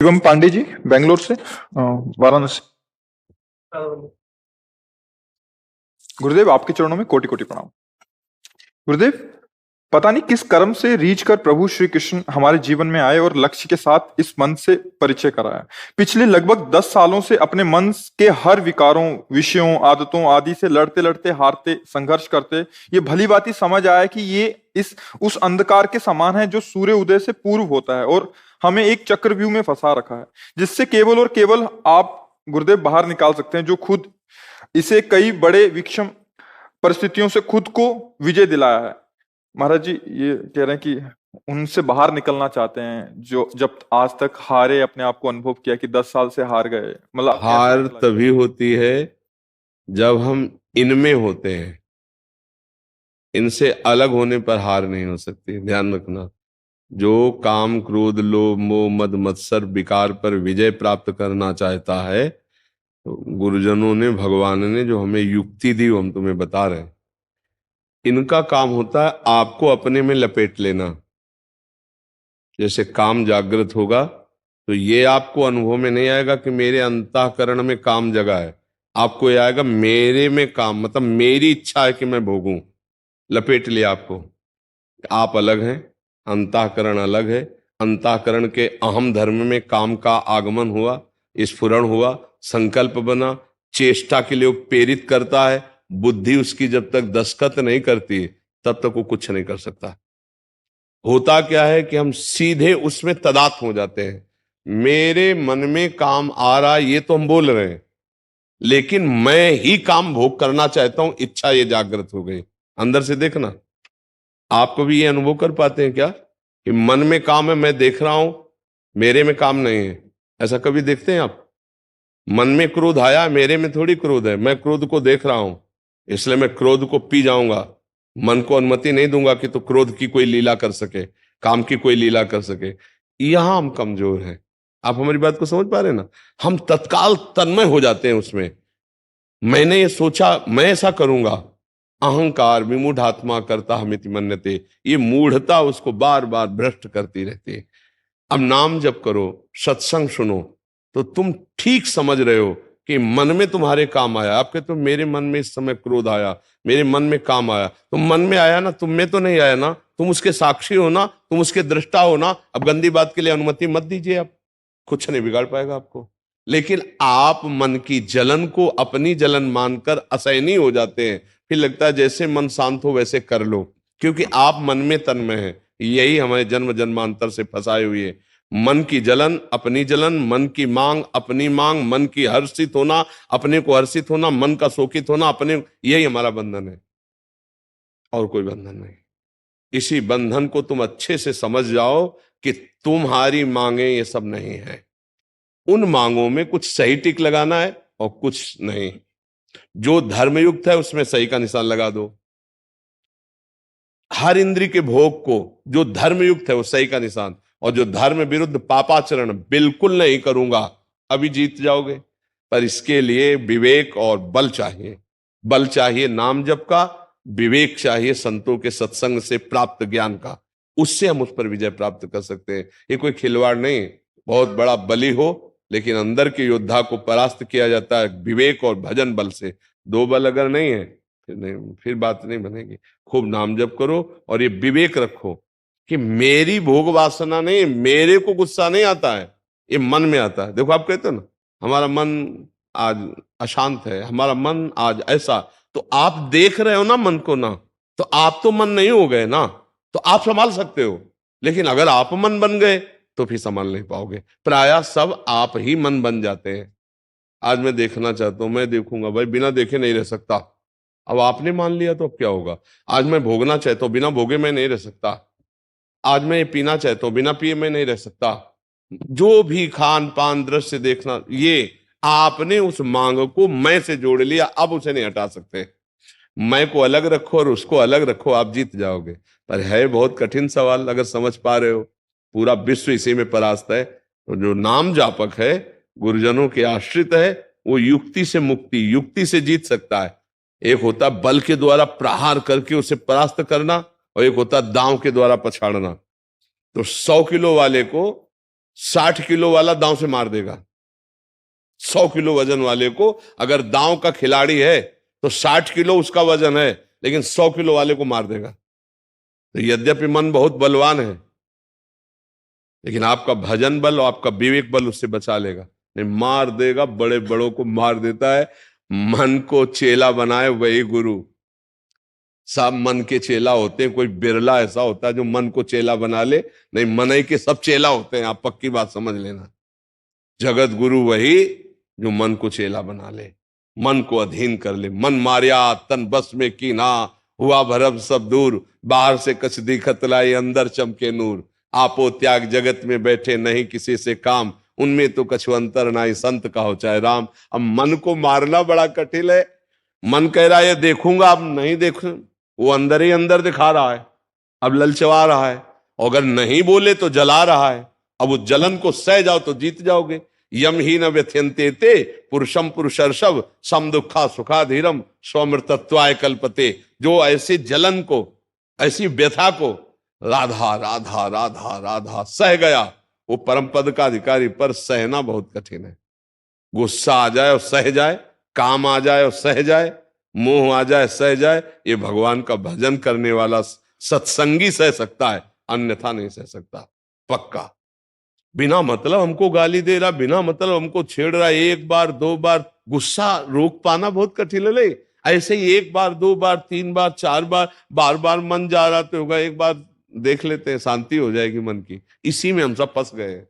शिवम पांडे जी बेंगलोर से वाराणसी। गुरुदेव आपके चरणों में कोटि कोटि प्रणाम। गुरुदेव, पता नहीं किस कर्म से रीझ कर प्रभु श्री कृष्ण हमारे जीवन में आए और लक्ष्य के साथ इस मन से परिचय कराया। पिछले लगभग 10 सालों से अपने मन के हर विकारों, विषयों, आदतों आदि से लड़ते लड़ते, हारते, संघर्ष करते ये भली भांति समझ आया कि ये इस उस अंधकार के समान है जो सूर्य उदय से पूर्व होता है और हमें एक चक्रव्यूह में फंसा रखा है, जिससे केवल और केवल आप गुरुदेव बाहर निकाल सकते हैं, जो खुद इसे कई बड़े विषम परिस्थितियों से खुद को विजय दिलाया है। महाराज जी ये कह रहे हैं कि उनसे बाहर निकलना चाहते हैं जो जब आज तक हारे अपने आप को अनुभव किया कि 10 साल से हार गए। मतलब हार तभी होती है जब हम इनमें होते हैं। इनसे अलग होने पर हार नहीं हो सकती, ध्यान रखना। जो काम, क्रोध, लोभ, मोह, मद, मत्सर, विकार पर विजय प्राप्त करना चाहता है, तो गुरुजनों ने, भगवान ने जो हमें युक्ति दी वो हम तुम्हें बता रहे हैं। इनका काम होता है आपको अपने में लपेट लेना। जैसे काम जागृत होगा तो ये आपको अनुभव में नहीं आएगा कि मेरे अंतःकरण में काम जगा है। आपको ये आएगा मेरे में काम, मतलब मेरी इच्छा है कि मैं भोगूं। लपेट लिया आपको। आप अलग हैं, अंतःकरण अलग है। अंतःकरण के अहम धर्म में काम का आगमन हुआ, स्फुरण हुआ, संकल्प बना, चेष्टा के लिए वो प्रेरित करता है। बुद्धि उसकी जब तक दस्तखत नहीं करती तब तक वो कुछ नहीं कर सकता। होता क्या है कि हम सीधे उसमें तदात्म हो जाते हैं। मेरे मन में काम आ रहा है ये तो हम बोल रहे हैं, लेकिन मैं ही काम भोग करना चाहता हूं, इच्छा ये जागृत हो गई। अंदर से देखना, आप कभी ये अनुभव कर पाते हैं क्या कि मन में काम है, मैं देख रहा हूं, मेरे में काम नहीं है? ऐसा कभी देखते हैं आप? मन में क्रोध आया, मेरे में थोड़ी क्रोध है, मैं क्रोध को देख रहा हूं, इसलिए मैं क्रोध को पी जाऊंगा। मन को अनुमति नहीं दूंगा कि तो क्रोध की कोई लीला कर सके, काम की कोई लीला कर सके। यहां हम कमजोर हैं। आप हमारी बात को समझ पा रहे हैं ना? हम तत्काल तन्मय हो जाते हैं उसमें। मैंने ये सोचा, मैं ऐसा करूंगा। अहंकार विमूढ़ात्मा करता हमिति मन्यते, ये मूढ़ता उसको बार बार भ्रष्ट करती रहती है। अब नाम जप करो, सत्संग सुनो, तो तुम ठीक समझ रहे हो कि मन में तुम्हारे काम आया। आपके तो मेरे मन में इस समय क्रोध आया, मेरे मन में काम आया, तो मन में आया ना, तुम में तो नहीं आया ना। तुम उसके साक्षी हो ना, तुम उसके दृष्टा हो ना। अब गंदी बात के लिए अनुमति मत दीजिए, आप कुछ नहीं बिगाड़ पाएगा आपको। लेकिन आप मन की जलन को अपनी जलन मानकर असहनीय हो जाते हैं। फिर लगता है जैसे मन शांत हो वैसे कर लो, क्योंकि आप मन में तन्मय हैं। यही हमारे जन्म जन्मांतर से फंसाए हुए है। मन की जलन अपनी जलन, मन की मांग अपनी मांग, मन की हर्षित होना अपने को हर्षित होना, मन का शोकित होना अपने, यही हमारा बंधन है, और कोई बंधन नहीं। इसी बंधन को तुम अच्छे से समझ जाओ कि तुम्हारी मांगे ये सब नहीं है। उन मांगों में कुछ सही टिक लगाना है और कुछ नहीं। जो धर्मयुक्त है उसमें सही का निशान लगा दो। हर इंद्री के भोग को जो धर्मयुक्त है वो सही का निशान, और जो धर्म विरुद्ध पापाचरण बिल्कुल नहीं करूंगा, अभी जीत जाओगे। पर इसके लिए विवेक और बल चाहिए। बल चाहिए नाम जप का, विवेक चाहिए संतों के सत्संग से प्राप्त ज्ञान का। उससे हम उस पर विजय प्राप्त कर सकते हैं। ये कोई खिलवाड़ नहीं। बहुत बड़ा बलि हो, लेकिन अंदर के योद्धा को परास्त किया जाता है विवेक और भजन बल से। दो बल अगर नहीं है फिर नहीं, फिर बात नहीं बनेगी। खूब नाम जप करो और ये विवेक रखो कि मेरी भोग वासना नहीं, मेरे को गुस्सा नहीं आता है, ये मन में आता है। देखो आप कहते हो ना हमारा मन आज अशांत है, हमारा मन आज ऐसा, तो आप देख रहे हो ना मन को ना, तो आप तो मन नहीं हो गए ना, तो आप संभाल सकते हो। लेकिन अगर आप मन बन गए तो फिर संभाल नहीं पाओगे। प्रायः सब आप ही मन बन जाते हैं। आज मैं देखना चाहता हूं, मैं देखूंगा, भाई बिना देखे नहीं रह सकता। अब आपने मान लिया तो अब क्या होगा? आज मैं भोगना चाहता हूं, बिना भोगे मैं नहीं रह सकता। आज मैं ये पीना चाहता हूं, बिना पिए मैं नहीं रह सकता। जो भी खान पान दृश्य देखना, ये आपने उस मांग को मैं से जोड़ लिया, अब उसे नहीं हटा सकते। मैं को अलग रखो और उसको अलग रखो, आप जीत जाओगे। पर है बहुत कठिन सवाल, अगर समझ पा रहे हो। पूरा विश्व इसी में परास्त है। तो जो नाम जापक है, गुरुजनों के आश्रित है, वो युक्ति से मुक्ति, युक्ति से जीत सकता है। एक होता बल के द्वारा प्रहार करके उसे परास्त करना, और एक होता दांव के द्वारा पछाड़ना। तो 100 किलो वाले को 60 किलो वाला दांव से मार देगा। 100 किलो वजन वाले को अगर दांव का खिलाड़ी है तो 60 किलो उसका वजन है, लेकिन 100 किलो वाले को मार देगा। तो यद्यपि मन बहुत बलवान है, लेकिन आपका भजन बल और आपका विवेक बल उससे बचा लेगा, नहीं मार देगा। बड़े बड़ों को मार देता है। मन को चेला बनाए वही गुरु। सब मन के चेला होते हैं, कोई बिरला ऐसा होता है जो मन को चेला बना ले, नहीं मन ही के सब चेला होते हैं। आप पक्की बात समझ लेना। जगत गुरु वही जो मन को चेला बना ले, मन को अधीन कर ले। मन मारिया तन बस में कीना, हुआ भरम सब दूर, बाहर से कछ दिखत लाई अंदर चमके नूर। आपो त्याग जगत में बैठे नहीं किसी से काम, उनमें तो कछु अंतर नाई संत का हो चाहे राम। अब मन को मारना बड़ा कठिन है। मन कह रहा है ये देखूंगा, अब नहीं देखूं, वो अंदर ही अंदर दिखा रहा है, अब ललचवा रहा है। और अगर नहीं बोले तो जला रहा है। अब उस जलन को सह जाओ तो जीत जाओगे। यम ही न व्यथ्यन्ते ते पुरुषम पुरुषर्षभ सम दुखा सुखाधीरम स्वमृतत्वाय कल्पते। जो ऐसी जलन को, ऐसी व्यथा को राधा राधा राधा राधा सह गया, वो परम पद का अधिकारी। पर सहना बहुत कठिन है। गुस्सा आ जाए और सह जाए, काम आ जाए और सह जाए, मोह आ जाए सह जाए, ये भगवान का भजन करने वाला सत्संगी सह सकता है, अन्यथा नहीं सह सकता। पक्का। बिना मतलब हमको गाली दे रहा, बिना मतलब हमको छेड़ रहा, एक बार दो बार, गुस्सा रोक पाना बहुत कठिन है। ले ऐसे ही एक बार दो बार तीन बार चार बार, बार बार मन जा रहा तो होगा, एक बार देख लेते हैं शांति हो जाएगी मन की। इसी में हम सब फंस गए हैं।